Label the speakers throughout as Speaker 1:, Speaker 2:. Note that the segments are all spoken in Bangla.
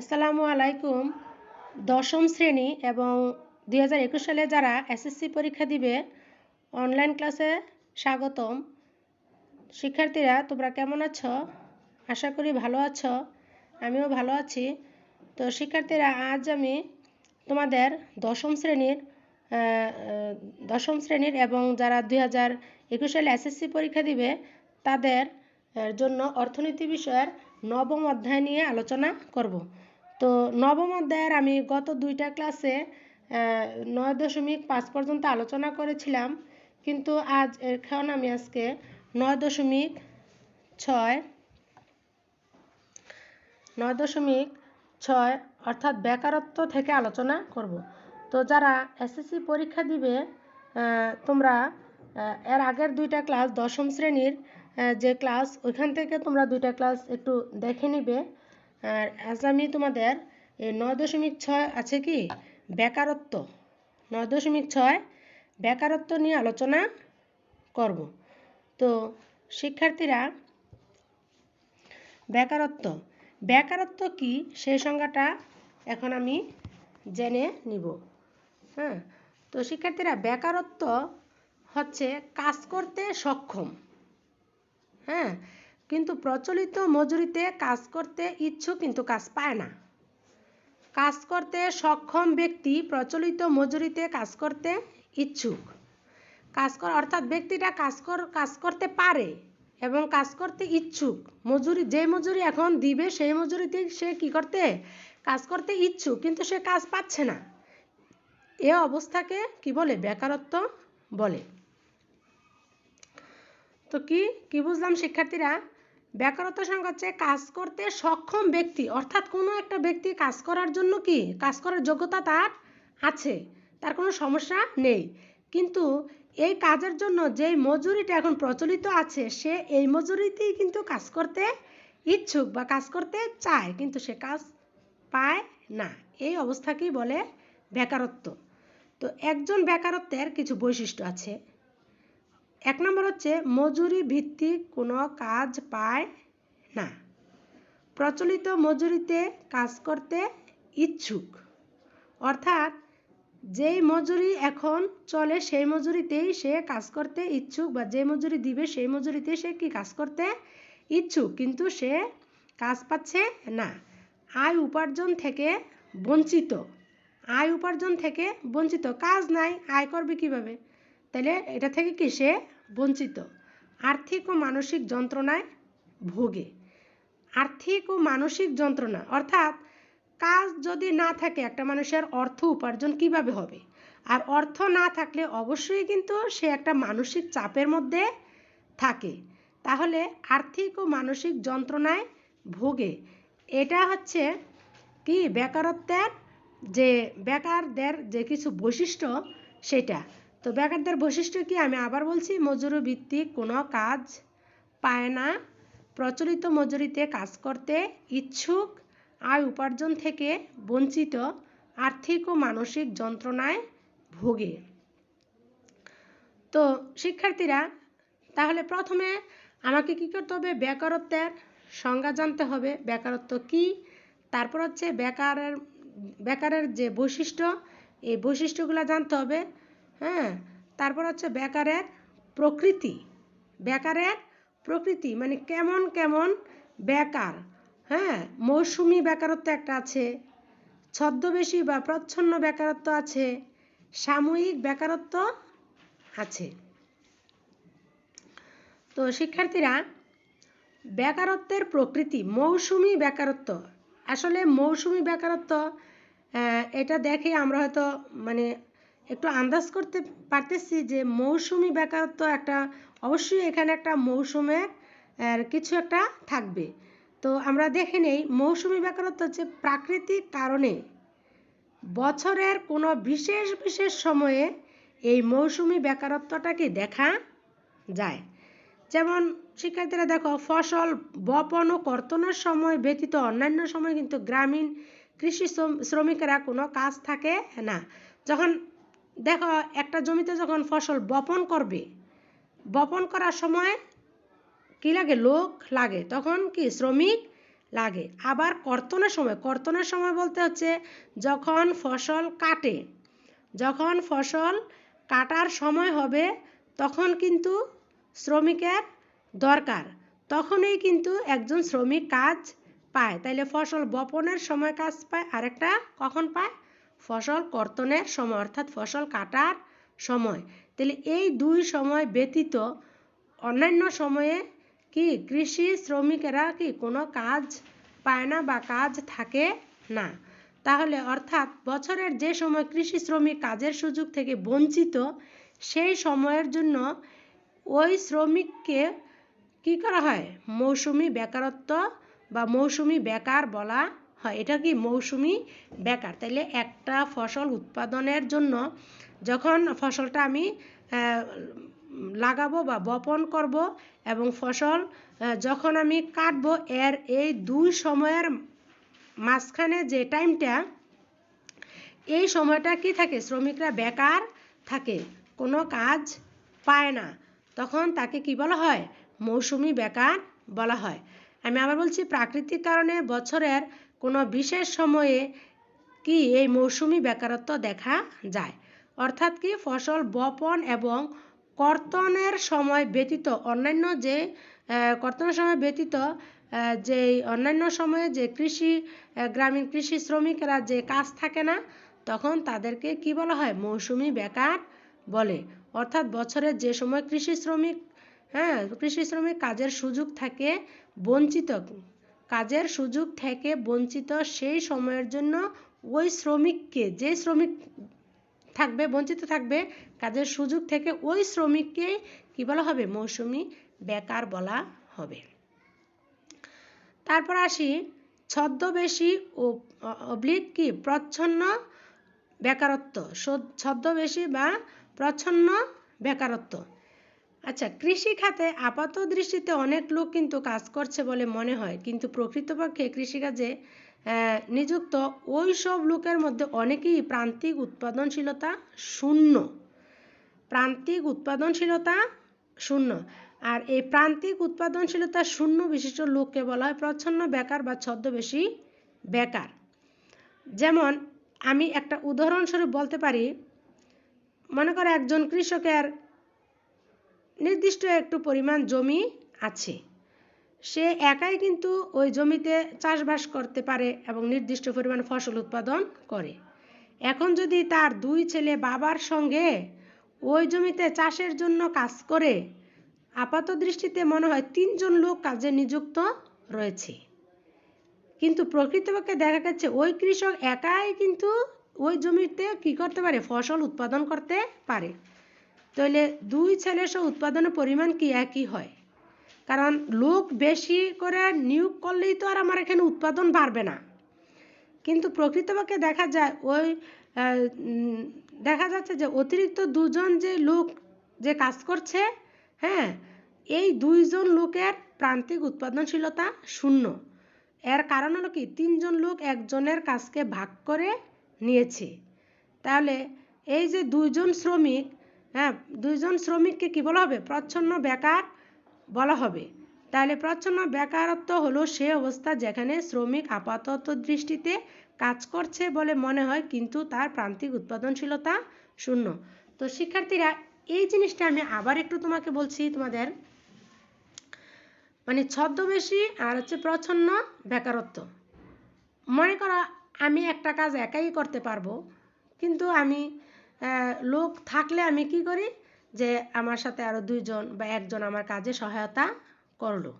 Speaker 1: আসসালামু আলাইকুম। দশম শ্রেণী এবং 2021 সালে যারা এসএসসি পরীক্ষা দিবে অনলাইন ক্লাসে স্বাগতম। শিক্ষার্থীরা তোমরা কেমন আছো? আশা করি ভালো আছো। আমিও ভালো আছি। তো শিক্ষার্থীরা, আজ আমি তোমাদের দশম শ্রেণীর এবং যারা 2021 সালে এসএসসি পরীক্ষা দিবে তাদের জন্য অর্থনীতি বিষয়ের নবম অধ্যায় নিয়ে আলোচনা করব। তো নবম অধ্যায়ের আমি গত দুইটা ক্লাসে 9.5 পর্যন্ত আলোচনা করেছিলাম, কিন্তু আমি আজকে 9.6 অর্থাৎ বেকারত্ব থেকে আলোচনা করব। তো যারা এসএসসি পরীক্ষা দিবে তোমরা এর আগের দুইটা ক্লাস, দশম শ্রেণীর যে ক্লাস, ওইখান থেকে তোমরা দুইটা ক্লাস একটু দেখে নিবে। আর আজ আমি তোমাদের এই 9.6 আছে কি বেকারত্ব, 9.6 বেকারত্ব নিয়ে আলোচনা করব। তো শিক্ষার্থীরা, বেকারত্ব কি সেই সংজ্ঞাটা এখন আমি জেনে নিব। তো শিক্ষার্থীরা, বেকারত্ব হচ্ছে কাজ করতে সক্ষম, কিন্তু প্রচলিত মজুরিতে কাজ করতে ইচ্ছুক কিন্তু কাজ পায় না। কাজ করতে সক্ষম ব্যক্তি প্রচলিত মজুরিতে কাজ করতে ইচ্ছুক। অর্থাৎ ব্যক্তিটা কাজ করতে পারে এবং কাজ করতে ইচ্ছুক। যে মজুরি এখন দিবে সেই মজুরিতে সে কাজ করতে ইচ্ছুক, কিন্তু সে কাজ পাচ্ছে না। এ অবস্থাকে কি বলে? বেকারত্ব বলে। তো কি বুঝলাম শিক্ষার্থীরা? বেকারত্ব সংজ্ঞা হচ্ছে কাজ করতে সক্ষম ব্যক্তি, অর্থাৎ কোনো একটা ব্যক্তি কাজ করার জন্য কাজ করার যোগ্যতা তার আছে, তার কোনো সমস্যা নেই, কিন্তু এই কাজের জন্য যেই মজুরিটা এখন প্রচলিত আছে সে এই মজুরিতেই কিন্তু কাজ করতে ইচ্ছুক বা কাজ করতে চায়, কিন্তু সে কাজ পায় না। এই অবস্থাকেই বলে বেকারত্ব। তো একজন বেকারত্বের কিছু বৈশিষ্ট্য আছে। 1 নম্বর হচ্ছে মজুরি ভিত্তিক কোনো কাজ পায় না, প্রচলিত মজুরিতে কাজ করতে ইচ্ছুক, অর্থাৎ যেই মজুরি এখন চলে সেই মজুরিতেই সে কাজ করতে ইচ্ছুক, বা যে মজুরি দিবে সেই মজুরিতে সে কাজ করতে ইচ্ছুক, কিন্তু সে কাজ পাচ্ছে না। আয় উপার্জন থেকে বঞ্চিত, কাজ নাই, আয় করবে কিভাবে? তাহলে এটা থেকে সে বঞ্চিত। আর্থিক ও মানসিক যন্ত্রণায় ভোগে। আর্থিক ও মানসিক যন্ত্রণা, অর্থাৎ কাজ যদি না থাকে একটা মানুষের অর্থ উপার্জন কিভাবে হবে? আর অর্থ না থাকলে অবশ্যই কিন্তু সে একটা মানসিক চাপের মধ্যে থাকে। তাহলে আর্থিক ও মানসিক যন্ত্রণায় ভোগে। এটা হচ্ছে কি বেকারত্বের বেকারদের যে কিছু বৈশিষ্ট্য সেটা। তো বেকারদের বৈশিষ্ট্য কি? আমি আবার বলছি, মজুরি ভিত্তিক কোনো কাজ পায় না, প্রচলিত মজুরিতে কাজ করতে ইচ্ছুক, আয় উপার্জন থেকে বঞ্চিত, আর্থিক ও মানসিক যন্ত্রণায় ভোগে। তো শিক্ষার্থীরা, তাহলে প্রথমে আমাকে কি করতে হবে? বেকারত্বের সংজ্ঞা জানতে হবে, বেকারত্ব কি। তারপর হচ্ছে বেকারের যে বৈশিষ্ট্য, এই বৈশিষ্ট্যগুলো জানতে হবে। তারপর হচ্ছে বেকারের প্রকৃতি, মানে কেমন কেমন বেকার। মৌসুমী বেকারত্ব একটা আছে, ছদ্মবেশী বা প্রচ্ছন্ন বেকারত্ব আছে, সাময়িক বেকারত্ব আছে। তো শিক্ষার্থীরা, বেকারত্বের প্রকৃতি, মৌসুমী বেকারত্ব। আসলে মৌসুমী বেকারত্ব এটা দেখে আমরা হয়তো একটু আন্দাজ করতে পারতেছি যে মৌসুমী বেকারত্ব অবশ্যই এখানে একটা মৌসুমের কিছু একটা থাকবে। তো আমরা দেখে নেই, মৌসুমী বেকারত্ব হচ্ছে প্রাকৃতিক কারণে বছরের কোনো বিশেষ সময়ে এই মৌসুমী বেকারত্বটাকে দেখা যায়। যেমন শিক্ষার্থীরা দেখো, ফসল বপন ও কর্তনের সময় ব্যতীত অন্যান্য সময় কিন্তু গ্রামীণ কৃষি শ্রমিকেরা কোনো কাজ থাকে না। যখন দেখো একটা জমিতে যখন ফসল বপন করার সময় কি লাগে? লোক লাগে, তখন কি শ্রমিক লাগে। আবার কর্তনের সময় বলতে হচ্ছে যখন ফসল কাটে, যখন ফসল কাটার সময় হবে তখন কিন্তু শ্রমিকের দরকার, তখনই কিন্তু একজন শ্রমিক কাজ পায়। তাইলে ফসল বপনের সময় কাজ পায়, আরেকটা কখন পায়? ফসল কর্তনের সময়, অর্থাৎ ফসল কাটার সময়। তাহলে এই দুই সময় ব্যতীত অন্যান্য সময়ে কি কৃষি শ্রমিকেরা কি কোনো কাজ পায় না বা কাজ থাকে না। তাহলে অর্থাৎ বছরের যে সময় কৃষি শ্রমিক কাজের সুযোগ থেকে বঞ্চিত, সেই সময়ের জন্য ওই শ্রমিককে কি করা হয়? মৌসুমি বেকারত্ব বা মৌসুমি বেকার বলা হয়। এটা কি মৌসুমি বেকার। তাইলে একটা ফসল উৎপাদনের জন্য যখন ফসলটা আমি লাগাবো বা বপন করব এবং ফসল যখন আমি কাটবো, এর এই দুই সময়ের মাঝখানে যে টাইমটা, এই সময়টা কি থাকে? শ্রমিকরা বেকার থাকে, কোনো কাজ পায় না, তখন তাকে কি বলা হয়? মৌসুমি বেকার বলা হয়। আমি আবার বলছি, প্রাকৃতিক কারণে বছরের কোনো বিশেষ সময়ে কি এই মৌসুমি বেকারত্ব দেখা যায়। অর্থাৎ কি ফসল বপন এবং কর্তনের সময় ব্যতীত অন্যান্য যে কর্তনের সময় ব্যতীত যে অন্যান্য সময়ে যে গ্রামীণ কৃষি শ্রমিকেরা যে কাজ থাকে না, তখন তাদেরকে কি বলা হয়? মৌসুমি বেকার বলে। অর্থাৎ বছরের যে সময় কৃষি শ্রমিক কাজের সুযোগ থেকে বঞ্চিত, সেই সময়ের জন্য ওই শ্রমিককে, যে শ্রমিক থাকবে বঞ্চিত থাকবে কাজের সুযোগ থেকে, ওই শ্রমিককে কি বলা হবে? মৌসুমি বেকার বলা হবে। তারপর আসি ছদ্মবেশী ও কি প্রচ্ছন্ন বেকারত্ব। ছদ্মবেশী বা প্রচ্ছন্ন বেকারত্ব। আচ্ছা, কৃষি খাতে আপাত দৃষ্টিতে অনেক লোক কিন্তু কাজ করছে বলে মনে হয়, কিন্তু প্রকৃতপক্ষে কৃষিকাজে নিযুক্ত ওই সব লোকের মধ্যে অনেকেই প্রান্তিক উৎপাদনশীলতা শূন্য। আর এই প্রান্তিক উৎপাদনশীলতা শূন্য বিশিষ্ট লোককে বলা হয় প্রচ্ছন্ন বেকার বা ছদ্মবেশী বেকার। যেমন আমি একটা উদাহরণস্বরূপ বলতে পারি, মনে করো একজন কৃষকের নির্দিষ্ট একটু পরিমাণ জমি আছে, সে একাই কিন্তু ওই জমিতে চাষবাস করতে পারে এবং নির্দিষ্ট পরিমাণ ফসল উৎপাদন করে। এখন যদি তার দুই ছেলে বাবার সঙ্গে ওই জমিতে চাষের জন্য কাজ করে, আপাত দৃষ্টিতে মনে হয় 3 জন লোক কাজে নিযুক্ত রয়েছে, কিন্তু প্রকৃতপক্ষে দেখা যাচ্ছে ওই কৃষক একাই কিন্তু ওই জমিতে কি করতে পারে? ফসল উৎপাদন করতে পারে। তাহলে দুই ছেলের সহ উৎপাদনের পরিমাণ কি একই হয়? কারণ লোক বেশি করে নিয়োগ করলেই তো আর আমার এখানে উৎপাদন বাড়বে না। কিন্তু প্রকৃতপক্ষে দেখা যাচ্ছে যে অতিরিক্ত 2 জন যে লোক যে কাজ করছে, এই 2 জন লোকের প্রান্তিক উৎপাদনশীলতা শূন্য। এর কারণ হলো কি 3 জন লোক একজনের কাজকে ভাগ করে নিয়েছে। তাহলে এই যে 2 জন শ্রমিক, 2 জন শ্রমিককে কি বলা হবে? প্রচ্ছন্ন বেকার বলা হবে। তাহলে প্রচ্ছন্ন বেকারত্ব হলো সে অবস্থা যেখানে শ্রমিক আপাতত দৃষ্টিতে কাজ করছে বলে মনে হয়, কিন্তু তার প্রান্তিক উৎপাদনশীলতা শূন্য। তো শিক্ষার্থীরা, এই জিনিসটা আমি আবার একটু তোমাকে বলছি, তোমাদের মানে ছদ্মবেশী আর হচ্ছে প্রচ্ছন্ন বেকারত্ব। মনে করো আমি একটা কাজ একাই করতে পারবো, কিন্তু আমি লোক থাকলে আমি কি করি যে আমার সাথে আরো 2 জন বা 1 জন আমার কাজে সহায়তা করলো।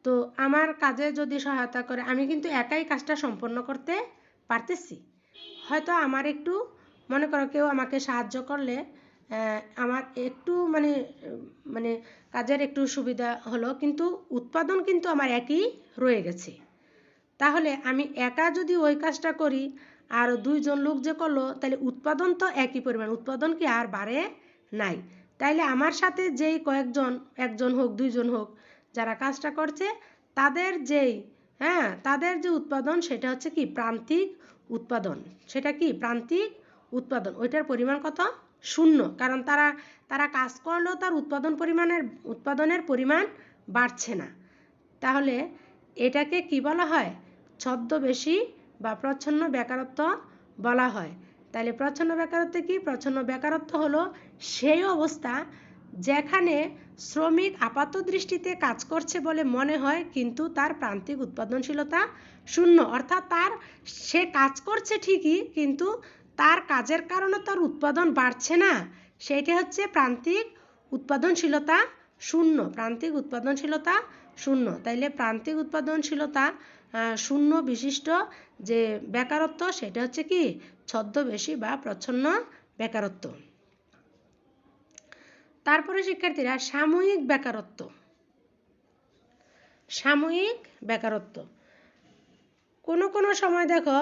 Speaker 1: তো আমার কাজে যদি সহায়তা করে, আমি কিন্তু একাই কাজটা সম্পন্ন করতে পারতেছি। হয়তো আমার একটু মনে করো কেউ আমাকে সাহায্য করলে আমার একটু মানে কাজের একটু সুবিধা হলো, কিন্তু উৎপাদন কিন্তু আমার একই রয়ে গেছে। তাহলে আমি একা যদি ওই কাজটা করি আর 2 জন লোক যে করলো, তাহলে উৎপাদন তো একই পরিমাণ, উৎপাদন কি আর বাড়ে নাই। তাইলে আমার সাথে যেই কয়েকজন, 1 জন হোক 2 জন হোক, যারা কাজটা করছে, তাদের যে উৎপাদন সেটা হচ্ছে কি প্রান্তিক উৎপাদন। সেটা কি প্রান্তিক উৎপাদন, ওইটার পরিমাণ কত? শূন্য। কারণ তারা কাজ করলেও তার উৎপাদনের পরিমাণ বাড়ছে না। তাহলে এটাকে কি বলা হয়? ছদ্মবেশী বা প্রচ্ছন্ন বেকারত্ব বলা হয়। তাহলে প্রচ্ছন্ন বেকারত্ব কি? প্রচ্ছন্ন বেকারত্ব হলো সেই অবস্থা যেখানে শ্রমিক আপাত দৃষ্টিতে কাজ করছে বলে মনে হয়, কিন্তু তার প্রান্তিক উৎপাদনশীলতা শূন্য। অর্থাৎ সে কাজ করছে ঠিকই, কিন্তু তার কাজের কারণে তার উৎপাদন বাড়ছে না। সেটা হচ্ছে প্রান্তিক উৎপাদনশীলতা শূন্য। প্রান্তিক উৎপাদনশীলতা শূন্য। তাইলে প্রান্তিক উৎপাদনশীলতা শূন্য বিশিষ্ট যে বেকারত্ব, সেটা হচ্ছে কি? ছদ্মবেশী বা প্রচ্ছন্ন বেকারত্ব। তারপরে শিক্ষার্থীরা সাময়িক বেকারত্ব। সাময়িক বেকারত্ব কোনো কোনো সময় দেখো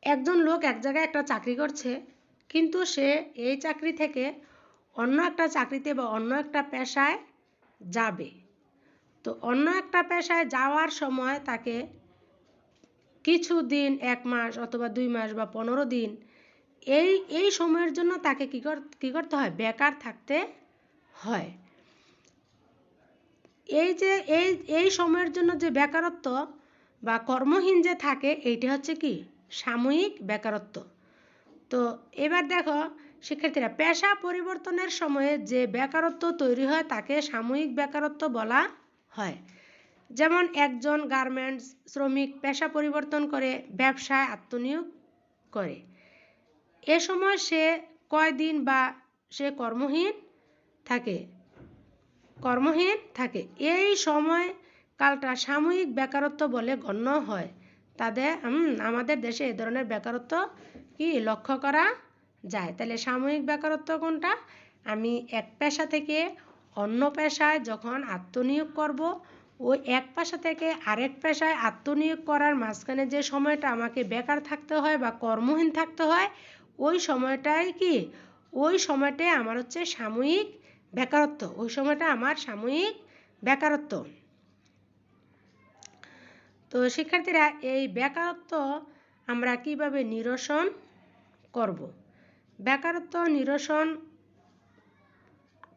Speaker 1: একজন লোক এক জায়গায় একটা চাকরি করছে, কিন্তু সে এই চাকরি থেকে অন্য একটা চাকরিতে বা অন্য একটা পেশায় যাবে। তো অন্য একটা পেশায় যাওয়ার সময় তাকে কিছু দিন, 1 মাস অথবা 2 মাস বা 15 দিন, এই সময়ের জন্য তাকে কি করতে হয়? বেকার থাকতে হয়। এই সময়ের জন্য যে বেকারত্ব বা কর্মহীন যে থাকে, এইটা হচ্ছে কি? সাময়িক বেকারত্ব। তো এবার দেখো শিক্ষার্থীরা, পেশা পরিবর্তনের সময়ে যে বেকারত্ব তৈরি হয় তাকে সাময়িক বেকারত্ব বলা হয়। যেমন একজন গার্মেন্টস শ্রমিক পেশা পরিবর্তন করে ব্যবসায় আত্মনিয়োগ করে। এ সময় সে কয়দিন বা সে কর্মহীন থাকে। এই সময় কালটা সাময়িক বেকারত্ব বলে গণ্য হয়। আমাদের দেশে এই ধরনের বেকারত্ব কি লক্ষ্য করা যায়। তাহলে সাময়িক বেকারত্ব কোনটা? আমি এক পেশা থেকে অন্য পেশায় যখন আত্মনিয়োগ করব, ওই এক পেশা থেকে আরেক পেশায় আত্মনিয়োগ করার মাঝখানে যে সময়টা আমাকে বেকার থাকতে হয় বা কর্মহীন থাকতে হয়, ওই সময়টাই আমার হচ্ছে সাময়িক বেকারত্ব। ওই সময়টা আমার সাময়িক বেকারত্ব। তো শিক্ষার্থীরা, এই বেকারত্ব আমরা কিভাবে নিরসন করব? বেকারত্ব নিরসন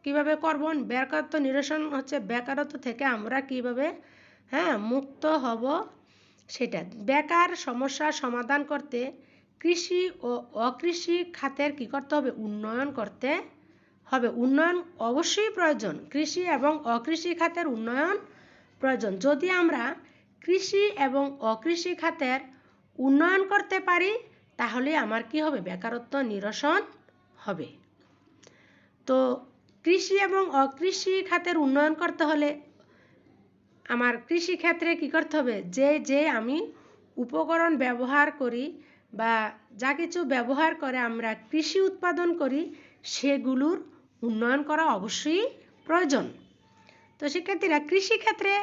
Speaker 1: কিভাবে করব? বেকারত্ব নিরসন হচ্ছে বেকারত্ব থেকে আমরা কিভাবে মুক্ত হব সেটা। বেকার সমস্যার সমাধান করতে কৃষি ও অকৃষি খাতের কি করতে হবে? উন্নয়ন করতে হবে। উন্নয়ন অবশ্যই প্রয়োজন। কৃষি এবং অকৃষি খাতের উন্নয়ন প্রয়োজন। যদি আমরা কৃষি এবং অকৃষি খাতের উন্নয়ন করতে পারি, তাহলে আমার কি হবে? বেকারত্ব নিরসন হবে। তো কৃষি এবং অকৃষি খাতের উন্নয়ন করতে হলে আমার কৃষি ক্ষেত্রে কি করতে হবে? যে আমি উপকরণ ব্যবহার করি বা যা কিছু ব্যবহার করে আমরা কৃষি উৎপাদন করি, সেগুলোর উন্নয়ন করা অবশ্যই প্রয়োজন। তো শিক্ষার্থীরা, কৃষিক্ষেত্রে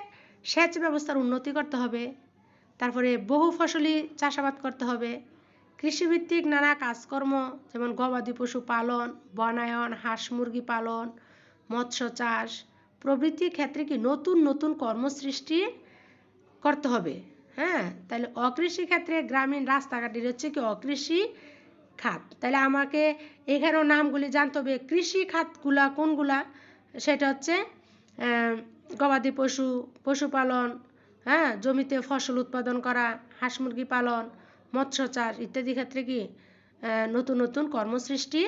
Speaker 1: সেচ ব্যবস্থার উন্নতি করতে হবে। তারপরে বহু ফসলি চাষাবাদ করতে হবে। কৃষিভিত্তিক নানা কাজকর্ম, যেমন গবাদি পশু পালন, বনায়ন, হাঁস মুরগি পালন, মৎস্য চাষ প্রভৃতি ক্ষেত্রে কি নতুন নতুন কর্মসৃষ্টি করতে হবে। তাহলে অকৃষি ক্ষেত্রে গ্রামীণ রাস্তাঘাটের হচ্ছে কি অকৃষি খাত। তাহলে আমাকে এখানেও নামগুলি জানতে হবে। কৃষি খাতগুলা কোনগুলা? সেটা হচ্ছে গবাদি পশুপালন, জমিতে ফসল উৎপাদন করা, হাঁস মুরগি পালন, মৎস্য চাষ ইত্যাদি ক্ষেত্রে কি নতুন নতুন কর্মসৃষ্টি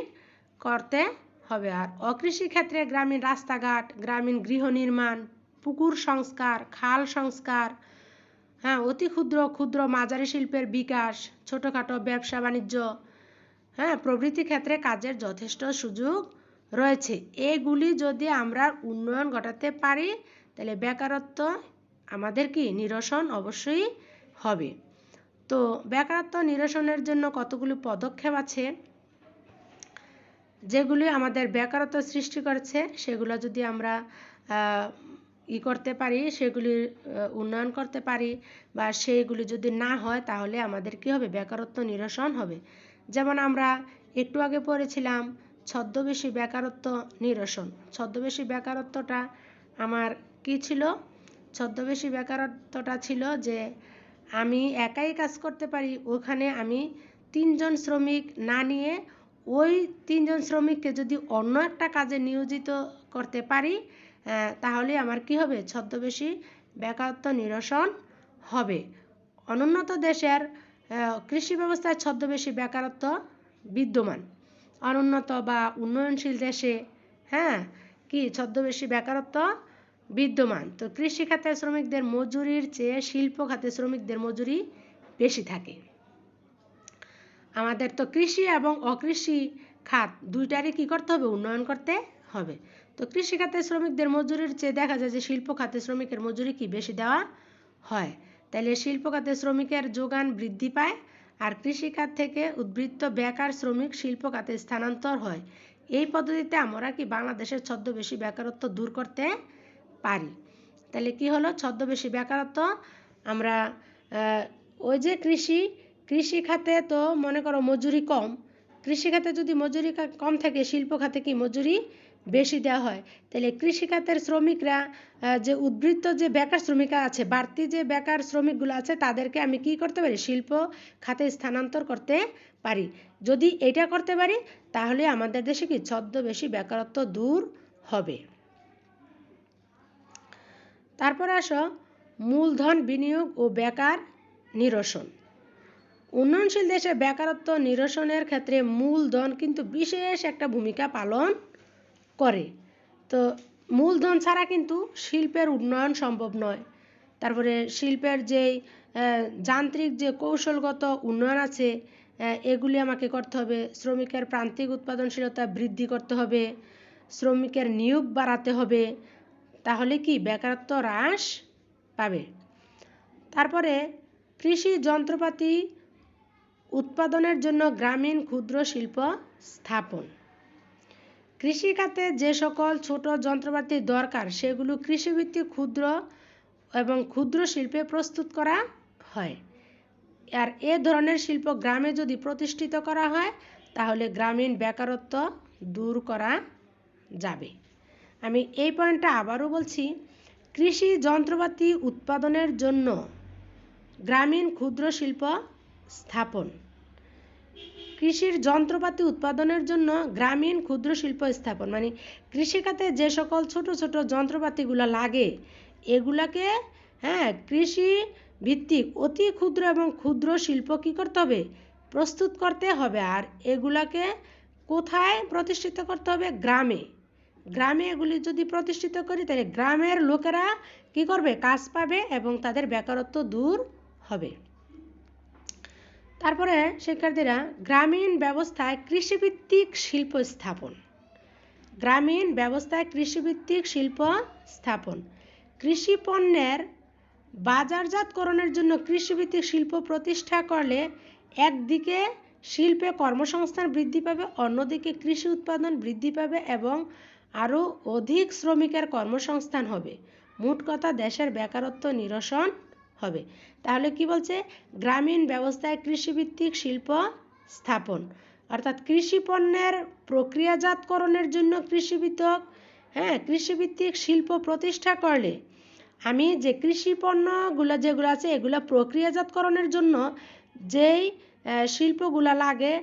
Speaker 1: করতে হবে। আর অকৃষি ক্ষেত্রে গ্রামীণ রাস্তাঘাট, গ্রামীণ গৃহ নির্মাণ, পুকুর সংস্কার, খাল সংস্কার, অতি ক্ষুদ্র ক্ষুদ্র মাঝারি শিল্পের বিকাশ, ছোটোখাটো ব্যবসা বাণিজ্য প্রভৃতি ক্ষেত্রে কাজের যথেষ্ট সুযোগ রয়েছে। এগুলি যদি আমরা উন্নয়ন ঘটাতে পারি, তাহলে বেকারত্ব আমাদের কি নিরসন অবশ্যই হবে। তো বেকারত্ব নিরসনের জন্য কতগুলি পদক্ষেপ আছে, যেগুলি আমাদের বেকারত্ব সৃষ্টি করছে, সেগুলো যদি আমরা করতে পারি, সেগুলির উন্নয়ন করতে পারি, বা সেইগুলি যদি না হয়, তাহলে আমাদের কি হবে? বেকারত্ব নিরসন হবে। যেমন আমরা একটু আগে পড়েছিলাম ছদ্মবেশী বেকারত্ব নিরসন। ছদ্মবেশী বেকারত্বটা আমার কি ছিল? ছদ্মবেশী বেকারত্বটা ছিল যে আমি একাই কাজ করতে পারি, ওখানে আমি 3 জন শ্রমিক না নিয়ে ওই 3 জন শ্রমিককে যদি অন্য একটা কাজে নিয়োজিত করতে পারি, তাহলে আমার কি হবে? ছদ্মবেশী বেকারত্ব নিরসন হবে। অনুন্নত দেশের কৃষি ব্যবস্থায় ছদ্মবেশী বেকারত্ব বিদ্যমান। অনুন্নত বা উন্নয়নশীল দেশে কি ছদ্মবেশী বেকারত্ব বিদ্যমান। তো কৃষি খাতে শ্রমিকদের মজুরির চেয়ে শিল্প খাতে শ্রমিকদের মজুরি বেশি থাকে। আমাদের তো কৃষি এবং অকৃষি খাত দুইটারই কি করতে হবে, উন্নয়ন করতে হবে। তো কৃষি খাতে শ্রমিকদের মজুরির চেয়ে দেখা যায় যে শিল্প খাতে শ্রমিকের মজুরি কি বেশি দেওয়া হয়। তাহলে শিল্প খাতে শ্রমিকের যোগান বৃদ্ধি পায় আর কৃষি খাত থেকে উদ্বৃত্ত বেকার শ্রমিক শিল্প খাতে স্থানান্তর হয়। এই পদ্ধতিতে আমরা কি বাংলাদেশের ছদ্মবেশী বেকারত্ব দূর করতে পারি। তাহলে কি হলো, ছদ্মবেশী বেকারত্ব আমরা ওই যে কৃষি খাতে তো মনে করো মজুরি কম, কৃষি খাতে যদি মজুরি কম থাকে শিল্প খাতে কি মজুরি বেশি দেওয়া হয়। তাহলে কৃষি খাতের শ্রমিকরা যে উদ্বৃত্ত যে বেকার শ্রমিকরা আছে, বাড়তি যে বেকার শ্রমিকগুলো আছে তাদেরকে আমি কি করতে পারি, শিল্প খাতে স্থানান্তর করতে পারি। যদি এটা করতে পারি তাহলে আমাদের দেশে কি ছদ্মবেশী বেকারত্ব দূর হবে। তারপরে আসো মূলধন বিনিয়োগ ও বেকার নিরসন। উন্নয়নশীল দেশে বেকারত্ব নিরসনের ক্ষেত্রে মূলধন কিন্তু বিশেষ একটা ভূমিকা পালন করে। তো মূলধন ছাড়া কিন্তু শিল্পের উন্নয়ন সম্ভব নয়। তারপরে শিল্পের যেই যান্ত্রিক যে কৌশলগত উন্নয়ন আছে এগুলি আমাকে করতে হবে। শ্রমিকের প্রান্তিক উৎপাদনশীলতা বৃদ্ধি করতে হবে, শ্রমিকের নিয়োগ বাড়াতে হবে, তাহলে কি বেকারত্ব হ্রাস পাবে। তারপরে কৃষি যন্ত্রপাতি উৎপাদনের জন্য গ্রামীণ ক্ষুদ্র শিল্প স্থাপন। কৃষিখাতে যে সকল ছোট যন্ত্রপাতি দরকার সেগুলো কৃষিভিত্তিক ক্ষুদ্র শিল্পে প্রস্তুত করা হয়। আর এ ধরনের শিল্প গ্রামে যদি প্রতিষ্ঠিত করা হয় তাহলে গ্রামীণ বেকারত্ব দূর করা যাবে। আমি এই পয়েন্টটা আবারও বলছি, কৃষি যন্ত্রপাতি উৎপাদনের জন্য গ্রামীণ ক্ষুদ্র শিল্প স্থাপন। কৃষির যন্ত্রপাতি উৎপাদনের জন্য গ্রামীণ ক্ষুদ্র শিল্প স্থাপন মানে কৃষিখাতে যে সকল ছোট ছোট যন্ত্রপাতিগুলো লাগে এগুলাকে কৃষি ভিত্তিক অতি ক্ষুদ্র এবং ক্ষুদ্র শিল্প কি করতে হবে, প্রস্তুত করতে হবে। আর এগুলাকে কোথায় প্রতিষ্ঠিত করতে হবে, গ্রামে এগুলি যদি প্রতিষ্ঠিত করি তাহলে গ্রামের লোকেরা কি করবে, কাজ পাবে এবং তাদের বেকারত্ব দূর হবে। তারপরে শিক্ষার্থীরা গ্রামীণ ব্যবস্থায় কৃষিভিত্তিক শিল্প স্থাপন। গ্রামীণ ব্যবস্থায় কৃষিভিত্তিক শিল্প স্থাপন। কৃষি পণ্যের বাজারজাতকরণের জন্য কৃষিভিত্তিক শিল্প প্রতিষ্ঠা করলে একদিকে শিল্পে কর্মসংস্থান বৃদ্ধি পাবে, অন্যদিকে কৃষি উৎপাদন বৃদ্ধি পাবে এবং আরও অধিক শ্রমিকের কর্মসংস্থান হবে। মোট কথা দেশের বেকারত্ব নিরসন হবে। তাহলে কি বলছে, গ্রামীণ ব্যবস্থায় কৃষিভিত্তিক শিল্প স্থাপন অর্থাৎ কৃষি পণ্যের প্রক্রিয়াজাতকরণের জন্য কৃষিভিত্তিক শিল্প প্রতিষ্ঠা করলে আমি যে কৃষি পণ্যগুলো যেগুলো আছে এগুলো প্রক্রিয়াজাতকরণের জন্য যেই শিল্পগুলো লাগে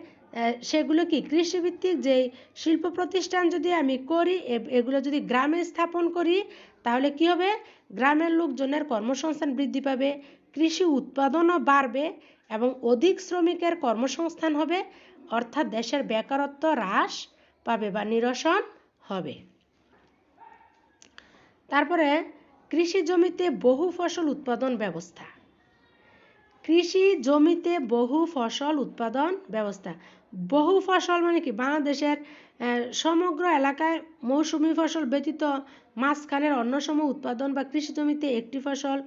Speaker 1: সেগুলো কি কৃষিভিত্তিক যেই শিল্প প্রতিষ্ঠান যদি আমি করি, এগুলো যদি গ্রামে স্থাপন করি তাহলে কি হবে, গ্রামের লোকজনের কর্মসংস্থান বৃদ্ধি পাবে, কৃষি উৎপাদনও বাড়বে এবং অধিক শ্রমিকের কর্মসংস্থান হবে, অর্থাৎ দেশের বেকারত্ব হ্রাস পাবে বা নিরসন হবে। তারপরে কৃষি জমিতে বহু ফসল উৎপাদন ব্যবস্থা। কৃষি জমিতে বহু ফসল উৎপাদন ব্যবস্থা। বহু ফসল মানে কি, বাংলাদেশের সমগ্র এলাকায় মৌসুমি ফসল ব্যতীত মাঝখানের অন্য সময় উৎপাদন বা কৃষি জমিতে একটি ফসল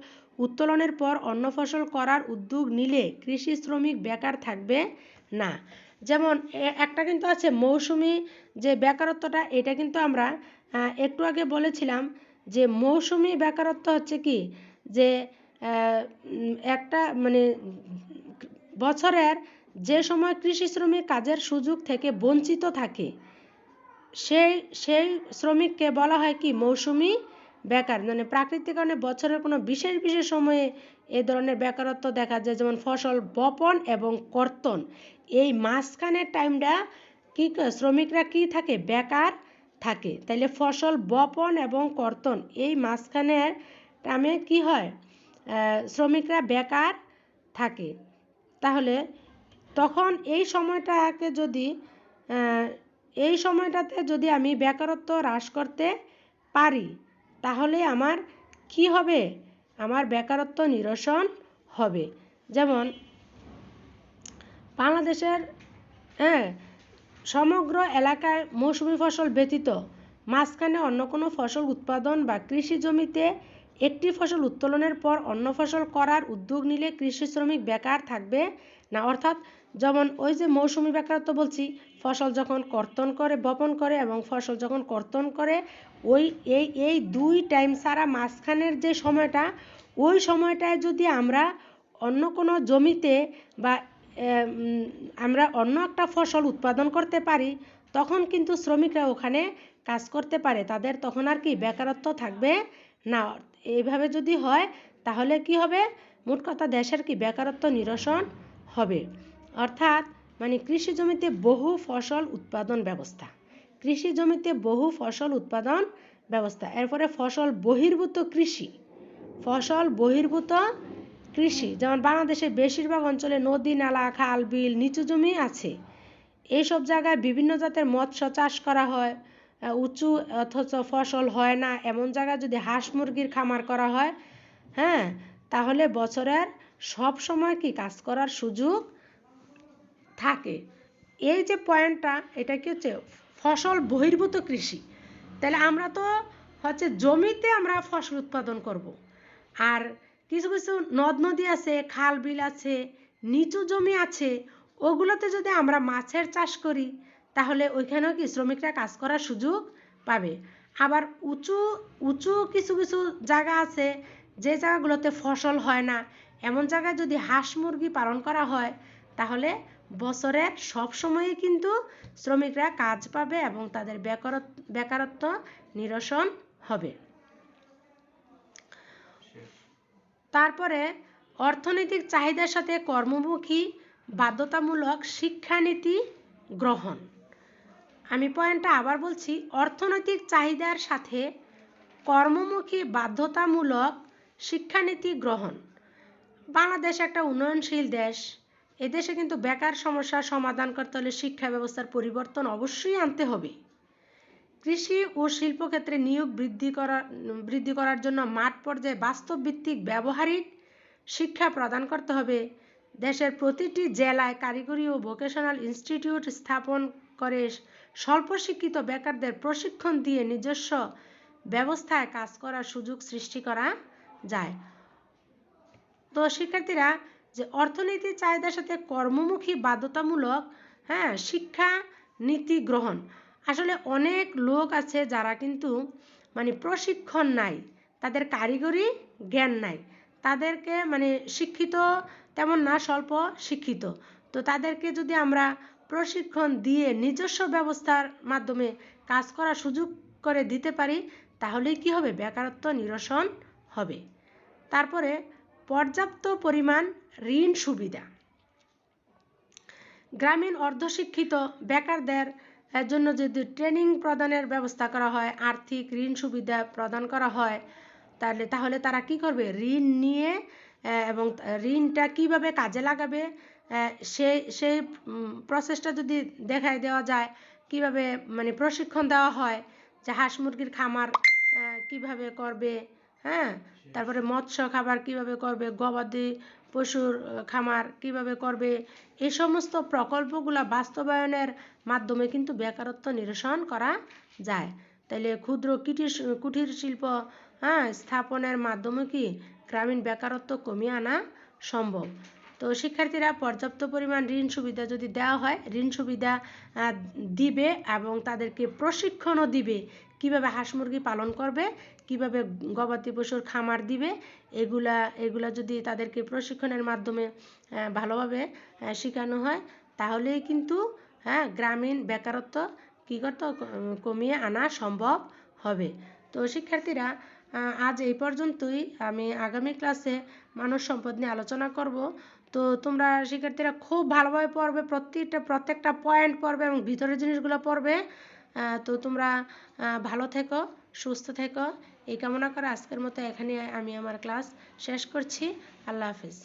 Speaker 1: উত্তোলনের পর অন্য ফসল করার উদ্যোগ নিলে কৃষি শ্রমিক বেকার থাকবে না। যেমন একটা কিন্তু আছে মৌসুমি যে বেকারত্বটা, এটা কিন্তু আমরা একটু আগে বলেছিলাম যে মৌসুমি বেকারত্ব হচ্ছে কি, যে একটা মানে বছরের যে সময় কৃষি শ্রমিক কাজের সুযোগ থেকে বঞ্চিত থাকে সেই শ্রমিককে বলা হয় কি মৌসুমি বেকার। মানে প্রাকৃতিক কারণে বছরের কোনো বিশেষ সময়ে এই ধরনের বেকারত্ব দেখা যায়, যেমন ফসল বপন এবং কর্তন, এই মাঝখানের টাইমটা কি শ্রমিকরা কি থাকে, বেকার থাকে। তাইলে ফসল বপন এবং কর্তন এই মাঝখানের টাইমে কি হয়, শ্রমিকরা বেকার থাকে, তাহলে তখন এই সময়টাতে যদি আমি বেকারত্ব হ্রাস করতে পারি, তাহলে আমার কি হবে? আমার বেকারত্ব নিরসন হবে। যেমন বাংলাদেশের সমগ্র এলাকায় মৌসুমি ফসল ব্যতীত মাঝখানে অন্য কোনো ফসল উৎপাদন বা কৃষি জমিতে একটি ফসল উত্তোলনের পর অন্য ফসল করার উদ্যোগ নিলে কৃষি শ্রমিক বেকার থাকবে না। অর্থাৎ যেমন ওই যে মৌসুমি বেকারত্ব বলছি, ফসল যখন কর্তন করে, বপন করে এবং ফসল যখন কর্তন করে, এই দুই টাইম ছাড়া মাঝখানের যে সময়টা, ওই সময়টায় যদি আমরা অন্য কোনো জমিতে বা আমরা অন্য একটা ফসল উৎপাদন করতে পারি, তখন কিন্তু শ্রমিকরা ওখানে কাজ করতে পারে, তাদের তখন আর কি বেকারত্ব থাকবে না। এইভাবে যদি হয় তাহলে কি হবে? মোট কথা দেশের কি বেকারত্ব নিরসন হবে। অর্থাৎ মানে কৃষি জমিতে বহু ফসল উৎপাদন ব্যবস্থা, কৃষি জমিতে বহু ফসল উৎপাদন ব্যবস্থা। এরপরে ফসল বহির্ভূত কৃষি, ফসল বহির্ভূত কৃষি, যেমন বাংলাদেশের বেশিরভাগ অঞ্চলে নদী, নালা, খাল, বিল, নিচু জমি আছে। এইসব জায়গায় বিভিন্ন জাতের মৎস্য চাষ করা হয়, উঁচু অথচ ফসল হয় না এমন জায়গায় যদি হাঁস মুরগির খামার করা হয়, তাহলে বছরের সব সময় কি কাজ করার সুযোগ থাকে। এই যে পয়েন্টটা, এটা কি হচ্ছে ফসল বহির্ভূত কৃষি। তাহলে আমরা তো হচ্ছে জমিতে আমরা ফসল উৎপাদন করব, আর কিছু কিছু নদ নদী আছে, খাল বিল আছে, নিচু জমি আছে, ওগুলোতে যদি আমরা মাছের চাষ করি, তাহলে ওইখানেও কি শ্রমিকরা কাজ করার সুযোগ পাবে। আবার উঁচু উঁচু কিছু কিছু জায়গা আছে, যে জায়গাগুলোতে ফসল হয় না, এমন জায়গায় যদি হাঁস মুরগি পালন করা হয়, তাহলে বছরের সব সময়ই কিন্তু শ্রমিকরা কাজ পাবে এবং তাদের বেকারত্ব নিরসন হবে। তারপরে অর্থনৈতিক চাহিদার সাথে কর্মমুখী বাধ্যতামূলক শিক্ষানীতি গ্রহণ। আমি পয়েন্টটা আবার বলছি, অর্থনৈতিক চাহিদার সাথে কর্মমুখী বাধ্যতামূলক শিক্ষানীতি গ্রহণ। বাংলাদেশ একটা উন্নয়নশীল দেশ, এদেশে কিন্তু বেকার সমস্যার সমাধান করতে হলে শিক্ষা ব্যবস্থার পরিবর্তন অবশ্যই আনতে হবে। কৃষি ও শিল্পক্ষেত্রে নিয়োগ বৃদ্ধি করার জন্য মাঠ পর্যায়ে বাস্তব ভিত্তিক ব্যবহারিক শিক্ষা প্রদান করতে হবে। দেশের প্রতিটি জেলায় কারিগরি ও ভোকেশনাল ইনস্টিটিউট স্থাপন করে স্বল্প শিক্ষিত বেকারদের প্রশিক্ষণ দিয়ে নিজস্ব ব্যবস্থায় কাজ করার সুযোগ সৃষ্টি করা যায়। তো শিক্ষার্থীরা, যে অর্থনীতির চাহিদার সাথে কর্মমুখী বাধ্যতামূলক শিক্ষা নীতি গ্রহণ, আসলে অনেক লোক আছে যারা কিন্তু মানে প্রশিক্ষণ নাই, তাদের কারিগরি জ্ঞান নাই, তাদেরকে মানে শিক্ষিত তেমন না, স্বল্প শিক্ষিত, তো তাদেরকে যদি আমরা প্রশিক্ষণ দিয়ে নিজস্ব ব্যবস্থার মাধ্যমে কাজ করার সুযোগ করে দিতে পারি, তাহলেই কি হবে? বেকারত্ব নিরসন হবে। তারপরে পর্যাপ্ত পরিমাণ ঋণ সুবিধা, গ্রামীণ অর্ধশিক্ষিত বেকারদের জন্য যদি ট্রেনিং প্রদানের ব্যবস্থা করা হয়, আর্থিক ঋণ সুবিধা প্রদান করা হয়, তাহলে তারা কি করবে? ঋণ নিয়ে এবং ঋণটা কিভাবে কাজে লাগাবে সেই প্রসেসটা যদি দেখায় দেওয়া যায়, কিভাবে মানে প্রশিক্ষণ দেওয়া হয় যে হাঁস মুরগির খামার কিভাবে করবে, তারপরে মৎস্য খাবার কিভাবে করবে, গবাদি পশুর খামার কিভাবে করবে, এই সমস্ত প্রকল্পগুলো বাস্তবায়নের মাধ্যমে কিন্তু বেকারত্ব নিরসন করা যায়। তাহলে ক্ষুদ্র কুটির শিল্প স্থাপনের মাধ্যমে কি গ্রামীণ বেকারত্ব কমিয়ে আনা সম্ভব। তো শিক্ষার্থীরা, পর্যাপ্ত পরিমাণ ঋণ সুবিধা যদি দেওয়া হয়, ঋণ সুবিধা দিবে এবং তাদেরকে প্রশিক্ষণও দিবে কিভাবে হাঁস মুরগি পালন করবে, কিভাবে গবাদি পশুর খামার দিবে, এগুলা যদি তাদেরকে প্রশিক্ষণের মাধ্যমে ভালোভাবে শেখানো হয়, তাহলেই কিন্তু গ্রামীণ বেকারত্ব কমিয়ে আনা সম্ভব হবে। তো শিক্ষার্থীরা, আজ এই পর্যন্তই। আমি আগামী ক্লাসে মানব সম্পদ নিয়ে আলোচনা করব। তো তোমরা শিক্ষার্থীরা খুব ভালোভাবে পড়বে, প্রত্যেকটা পয়েন্ট পড়বে এবং ভিতরের জিনিসগুলো পড়বে। তো তোমরা ভালো থেকো, সুস্থ থেকো, এই কামনা করে আজকের মতো এখানে আমি আমার ক্লাস শেষ করছি। আল্লাহ হাফেজ।